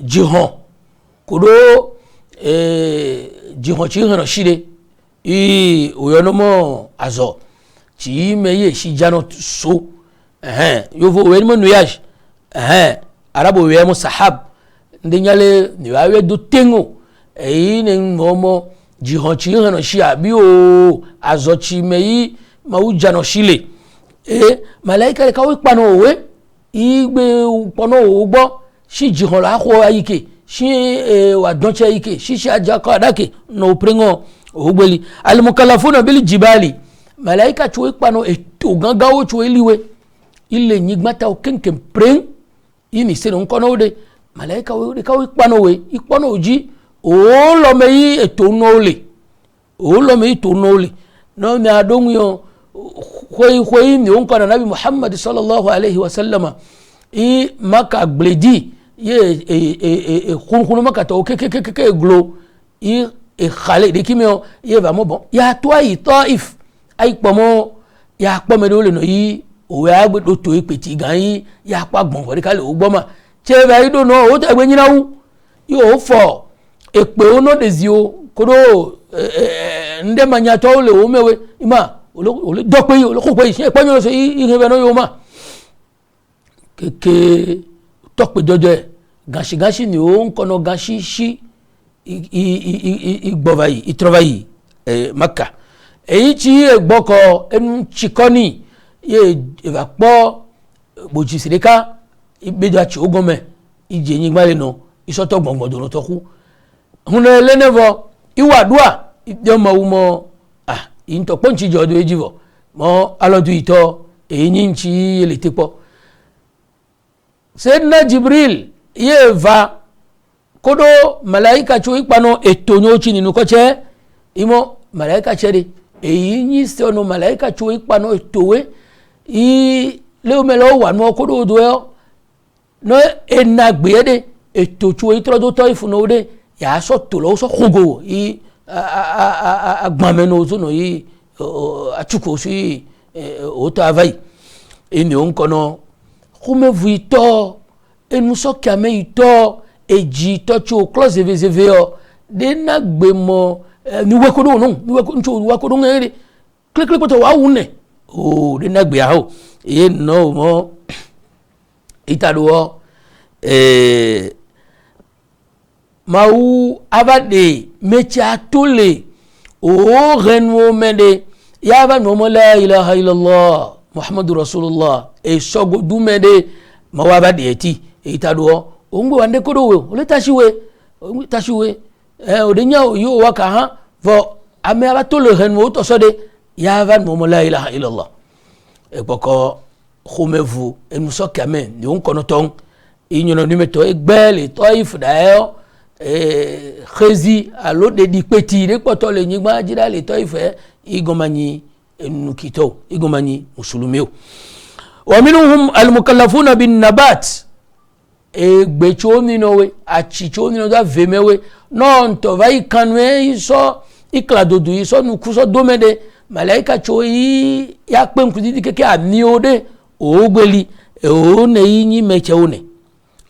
jihon kodo jihochi hano shide uyonomo azo chi meye shi jano so yovo wenmo nuage arabo wemo sahab ndinyale ni wawe do tengo ne momo jihochi hano shi abi o azo chi meyi mau jano shile malaika le kawo pano we igbe pono ogbo shi jihon la ho ayike shi wa donche ike shi ajaka adake no pringo ogbeli al mukallafuna bil jibali malaika chuo pano eto gangawo chuo liwe ile nyigmata o kenken pring ini se no kono de malaika we ka pano we ipono oji o lo meyi eto no le no mi adongu yo khoi ni on kono nabi Muhammad sallallahu alaihi wasallam maka bledi ye khunu makata o ke glo khale de kimeo ye va mo bon ya toi taif ay pomo ya pomo do le no yi o ya gbe do to ipeti gan yi ya pa gbon fo de kale o gboma che va ido no o te gbe nyina wu yo fo epe ono dezio kodo nde manya to le o mewe ima o le do pe o le ko pe se pe mi so yi be no yo ma keke tokpe jojo gashi ni o nkono gashi shi igbovayi itrovayi Makka èyí tí egboko enu chikoni ye eva po boji sirika ibedo achi ogome ije yin gbale no isoto gbongbodo no toku hunle lenevo iwadua ide mo umo into ponchi jodo ejivo mo alodu ito èyí nchi eletepo Sayyidina Jibril yeva kodo malaika chu ipano etonyo chi ninu koche imo malaika chere èyí nyi se ono malaika chu ipano etowe le melo wa no kodo do no enagbe de eto chu itrodo to ifuno de ya so to lo so khogo agbame no zo no achuko si o to avai eni on kono khume vuito enu so kame ito eji to chu close veo de nagbe mo ni wekodo no ni wekodo wekodo ngere click poto wa wune de nagbe aho no mo itaduo mau abade mecha tole renwo mede yaba no mo la ilaha illallah muhammadur rasulullah sogo dumede mawabade eti itaduo ongbe wande kodo we ole tashiwe odenya yo waka ha vo ame aba tole renwo to sode yaba no mo la ilaha illallah epoko khumevu enuso kame ni on kono ton inyono nimeto egbele Taif dayo khezi alo de dipeti de poto le nyigba jira le Taif igomani nukito igomani musulumio wa minhum almukallafuna bin nabat gbechoni nowe achichoni no da vemewe non to vai kanwe iso ikladodu iso nukuso domede malaika choi yakpe nkudidi keke amiode ogbeli o ne yinyi mecheone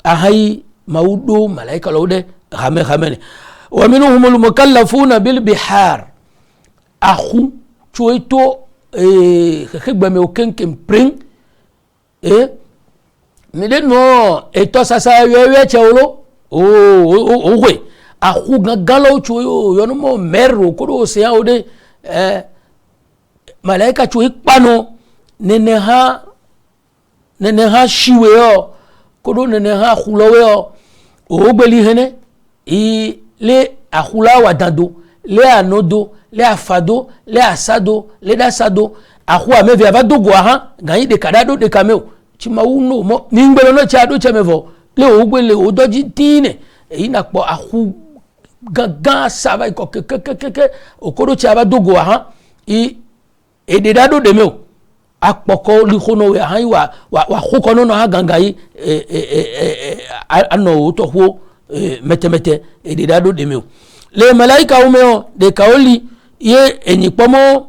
ahai maudo malaika lode khame wa minhum almukallafuna bil bihar akhu choi to khegba me okenkem pring mide no eto sasa wewe chewlo we akhu galo choi yo no mo mero ko se ode malaika choi pano nene ha shiwe yo kodo nene ha khulowe yo ogbeli hene le akhula wadando le anodo le afado le asado le dasado akhu ameve avadogo ha ganyi de kadado de kameo chimauno mo ningbelo no chado chamevo le ogbele odoji tine ina po akhu gaga sava ko ke okodo chaba dogo ha ededado demeo akpoko likhono we han wa khokono no ha gangai ano to ho mete ededado demeo le malaika umeo de kaoli ye enipomo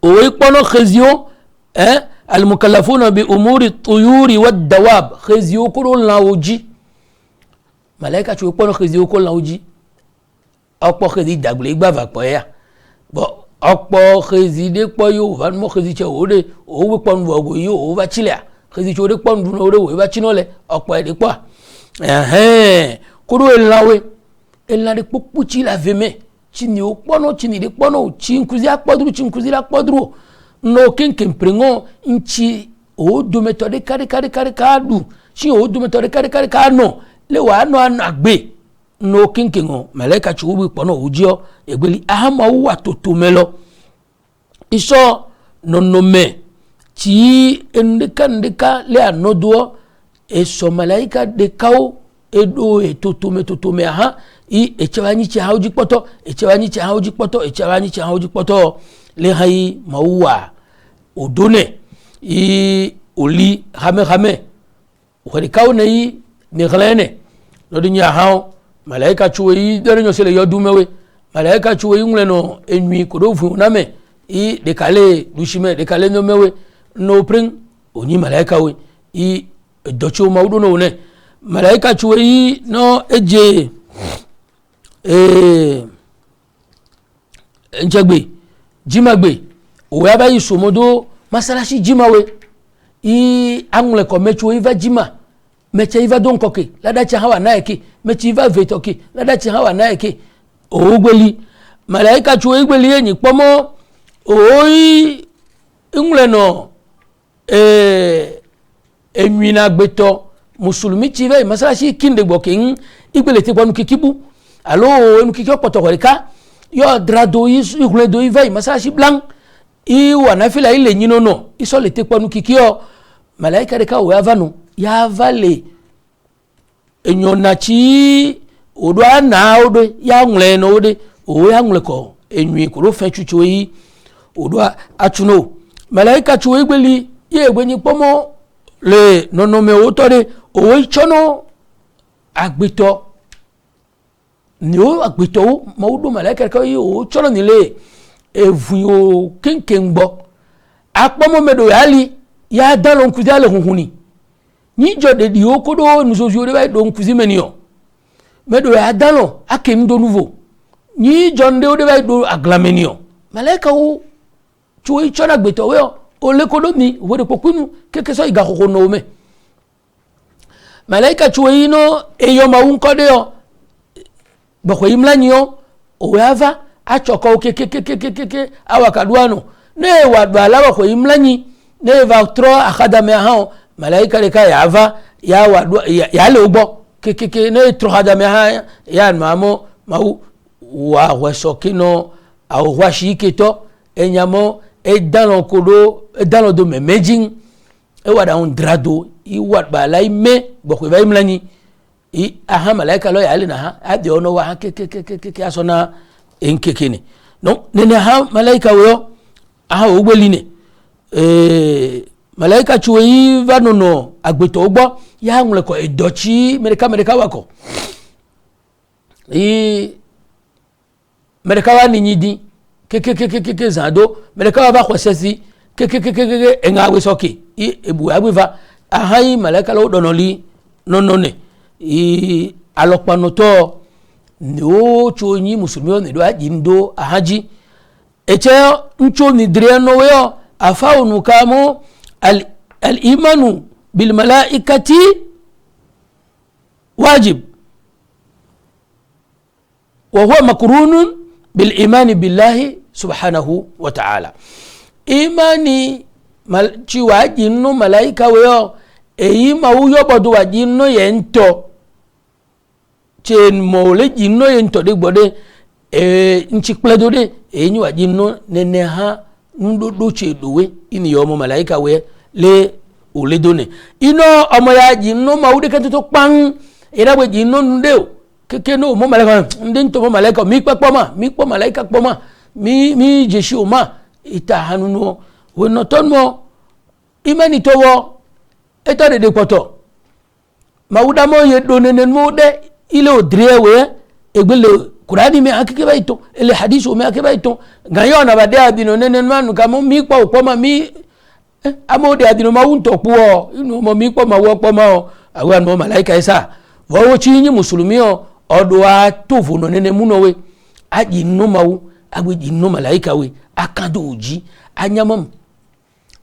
o ipono khezio المكلفون بأمور الطيور والدواب خزيو كل لاوجي ملائكة شو يقولون خزيو كل لاوجي أقوى خزي دغلي بافا بيا أقوى خزي ديك بيو فان مو خزي شهودة هو بقون بوغو هو بتشيله خزي شهودة بقون دونه هو بتشينوله أقوى ديك با كلو اللاوي اللاوي بوكبوشي لا فيمه chini okpono chini de kpono chinkuzi akpodru chinkuzi la kpodru no kenken prengo inchi o do metode kare kadu chi o do metode kare kano le wa no anagbe no kenken o malaika chubu kpono ujio egbeli ahama wa totomelo iso nonome chi ndika le anodo eso malaika de kao edo etotome aha echawanyi cha hauji poto le hai maua odone oli hame wadi kaune ni ghlene lodinya hao malaika chuwe dernyo sele yodumewe malaika chuwe ngleno enwi kodofu name de kale dushime de kale nomewe no pring oni malaika we docho maudo no ne malaika chuwe no eje njagbe jimagbe o ya bayi somodo masalashi jimawe angle ko mecho iva jima meche iva don koke lada cha hawa naeke meche iva vetoke lada cha hawa naeke o gbeli malaika chuwe igbeli enyi pomo oyi ngle no enwina gbeto musulumi chive masalashi kinde gboke igbele te kwanu kikibu alo enu kikyo potokorika yo drado ihule do ivai masashi blanc wanafila ile nyino no iso le te kwanu kikyo malaika de ka o yavanu ya vale enyona chi odwa na odo ya ngle no ode o ya ngle ko enwi ko ro fe chuchu yi odwa achuno malaika chuwe igbeli ye egbenyi pomo le nonome o tore o ichono agbito ni o agbito maudo malaika ka yo cholo nile evu o kenkengbo apomo medo yali ya dalon kuzale hunhuni ni jode di okodo nusojo de bay don kuzimenio medo ya dalon akem do nouveau ni jonde o de bay do aglamenio malaika o chuo chona agbito we o le kodo ni wo de pokunu keke so iga kokko no me malaika chuo ino eyo maun kode bako imlanyo oyava achoko keke awakaduano ne wadala bako imlanyi ne va tro akadame ha malaika le ka yava ya wadu ya le ugbo keke ne tro akadame ha ya mamo mau wa wasokino au washiketo enyamo edalo kodo edalo do memejin e wada on drado i wat ba lai me boko vai mlani i aha malaika lo ya na ha ade ono wa ke asona enkekene no nene ha malaika wo aha ogbeline malaika chuyi vanono agbeto ogbo ya nle ko edochi mereka wako mereka wa ninyidi ke zado mereka wa ba kwasesi ke engawe soki ebu agbiva ahai malaika lo donoli nonone alokpanoto ni o chonyi musulmi ni do ajindo ahaji eche ncho ni driano yo afaunu kamo al imanu bil malaikati wajib wa huwa makrunun bil imani billahi subhanahu wa ta'ala imani chi wajinno malaika yo eyi mawuyo bodu wajinno yento chen mole jinno yento de bode nchikpledo de enyi wajinno nene ha ndodo chedowe ini yomo malaika we le oledone ino omo ya jinno mawude kan to pan era we jinno ndeo keke no mo malaika ndento mo malaika mi kpo malaika kpoma mi jeshi o ma ita hanuno we no tonmo imani towo eto de poto mawuda mo yedo nenen mo de ile odrewe egbele Qur'ani me akike baito ele hadithu me akike baito ngayo na bade adino nenen manu kamo mi kwa ukoma mi amode adino mawunto puo inu mo mi kwa mawo poma o awan mo malaika isa wo chinyi musulmio odwa tofu no nenen muno we aji no mawu agbeji no malaika we akado oji anyamam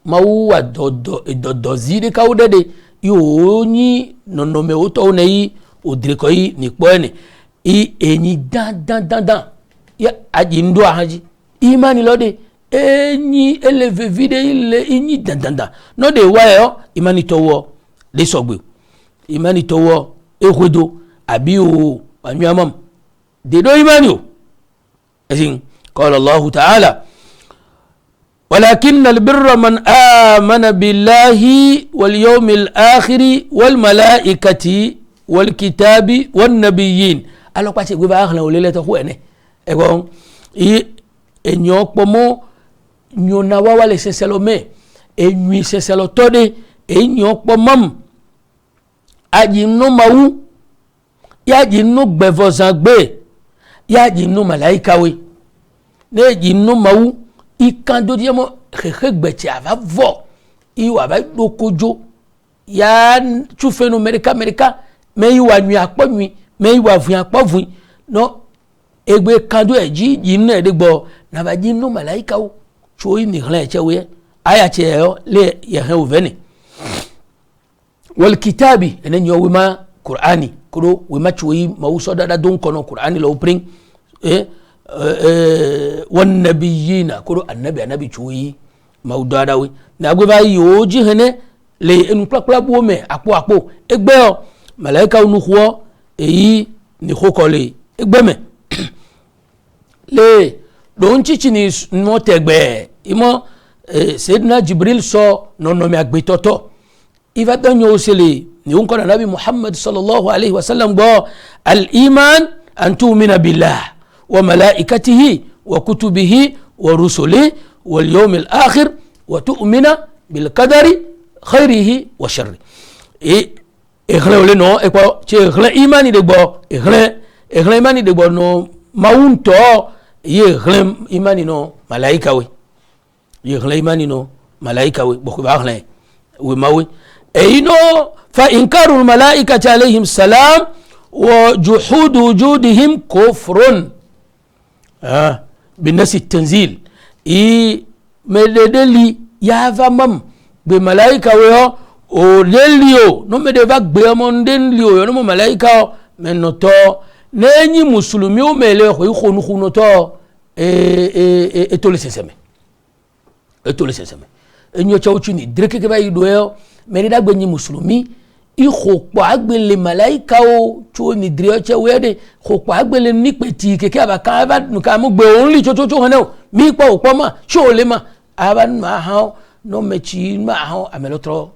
mawu wa dodo zide kaudede yoni nono me oto nei odreko yi ni poene enyi dan ya ajindo ahaji imani lode enyi eleve vide ile enyi dan no de wayo imani towo le sogbe imani towo ehwedo abi o anyamam de do imani o asin qala Allah ta'ala ولكن البر من آمن بالله واليوم الآخر والملائكة والكتاب والنبيين alo pati gbe ba hlan olele to ene egon enyo pomo nyona wa wale seselo me enyi seselo tode enyo pomam aji no mawu ya ji no gbevozan gbe ya ji no malaika we ne ji no mawu ikando diemo khegbechi ava vo iwa ba dokojo ya chufenu amerika me iwa nwi aponwi me iwa fun apovun no egbe kando eji yinu edegbo na ba jinu malaika o choi ni hlan echewe aya che yo le yehe oveni wal kitabi enen yo wima qur'ani kuro wima choi mawuso dada don kono qur'ani lo pring wan nabiyina kuro annabi choi mawdada we na gbe ba yoji hene le enu plapla bu me apo egbe o malaika unu kho eyi ni khokole egbeme le don chichi ni no tegbe imo sayyidina jibril so no mi agbetoto ifa danyo sele ni unko na nabi muhammad sallallahu alaihi wasallam go al iman an tu'mina billah wa malaikatihi wa kutubihi wa rusulihi wal yawmil akhir wa tu'mina bil qadari khairihi wa sharrihi ehle ole no ekpo che ehle imani de gbo ehle imani de gbo no maunto ye ehle imani no malaika we ye ehle imani no malaika we boko ba ehle we mawe ino fa inkaru al malaikati alaihim salam wa juhud wujudihim kufrun binasi tanzil mededeli yava mam be malaika we o lelio no me deva gbe mo ndenlio yo no malaika menoto nenyi musulumi o mele ko khonu to etole seseme enyo chawchu ni dreke ke bayi do yo me da gbe nyi musulumi i khokpo agbele malaika o cho ni drio che wede khokpo agbele ni peti keke abaka ba nuka mu gbe only cho hane mi po ma sho le ma aba ma ha no mechi ma ha amelotro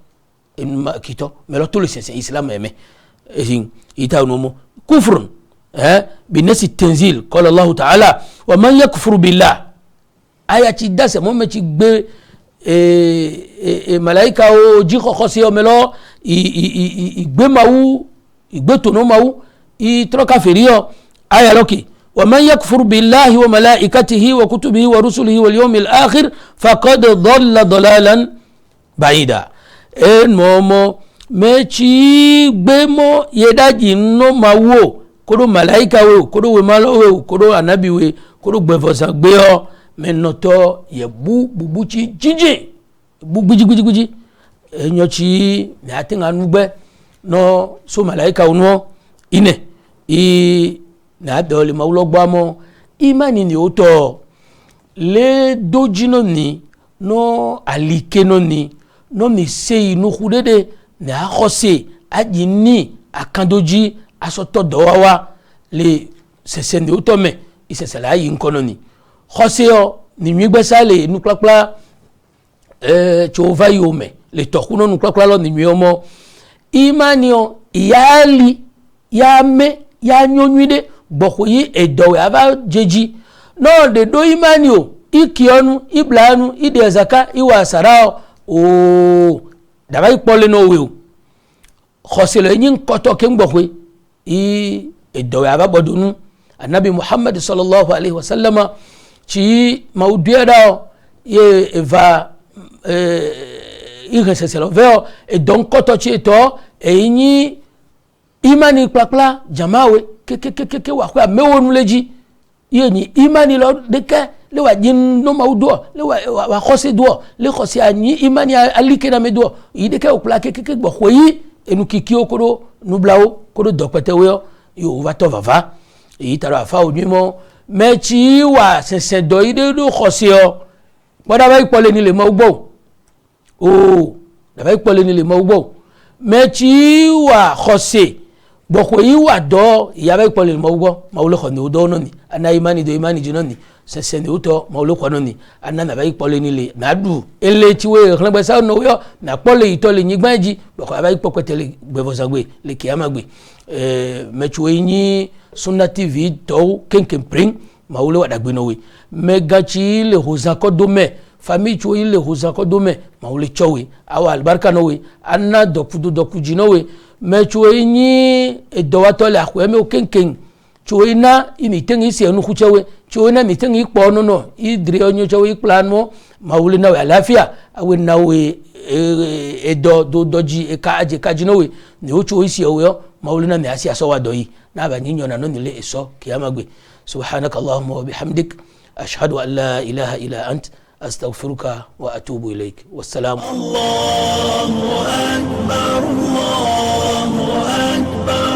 kito melo tulu sense islam eme ehin ita nomo kufrun binasi tanzil qala Allah ta'ala wa man yakfur billah aya ti dase mo me ti gbe malaika o ji koko si o melo igbe mawu igbe tono mawu i troka ferio aya loki wa man yakfur billahi wa malaikatihi wa kutubihi wa rusulihi wal yawmil akhir faqad dhalla dhalalan ba'ida momo mechi gbemo yedaji no mawo kodo malaika we kodo we malo we kodo anabi we kodo gbefosa gbe o menoto ye bubuchi jiji bugbiji enyochi me atinga nugbe no so malaika uno ine na dole mawlo gbamo imani ni oto le dojino ni no alikeno ni no mi se inu khudede na khose ajini akandoji asoto dowawa le sesende otome isesela yi nkono ni khose o ni migbesale nu klakla chova yome le tokuno nu klakla lo ni miomo imani o yali yame ya nyonwide bokoyi edowe aba jeji no de do imani o ikionu iblanu ide zaka iwa sarao o daba ipole no we o khoselo yin koto ke ngbokwe edowe aba bodunu annabi muhammad sallallahu alaihi wasallama ci maudiada ye eva ireseselo veo edon koto ci to eyini imani plapla jamawe ke wa kwa mewonu leji yeni imani lo deke le wa jin no maudo le wa khose do le khose ani imani alike na medo yideke o plake ke gbo khoyi enu kikio kodo nublao kodo dokpete we yo va to vava itara fa onimo mechi wa sese do ide do khose o boda ba ipole ni le mawgbo o da ba ipole ni le mawgbo mechi wa khose boko yi wa do ya ba ipole mawgbo mawlo khone do no ni ana imani do imani jino ni sese ni uto mawlo khono ni ana na ba ipole ni le na du ele ti we khlegbe sa no yo na pole itole nyigbaji boko ba ipopetele gbevosagbe le kiyama gbe mechi we ni Sunna TV to kenken pring mawlo wa dagbe no we megachi le hozako dome famille cho ile hozako dome mawle chowe awa albarka no we anna dokudu jino we me cho ni edowato le akwe me kenken cho ina imi tengi se anu kuchewe cho ina mi tengi po no idri onyo cho we plan mo mawle na we alafia awe na we edo doji aje kajino we ni o cho isi o mawle na mi asia so wa doyi na ba nyinyo na no ni le eso kiyama gbe subhanakallahumma wa bihamdik ashhadu an la ilaha illa ant أستغفرك وأتوب إليك والسلام. الله أكبر الله أكبر.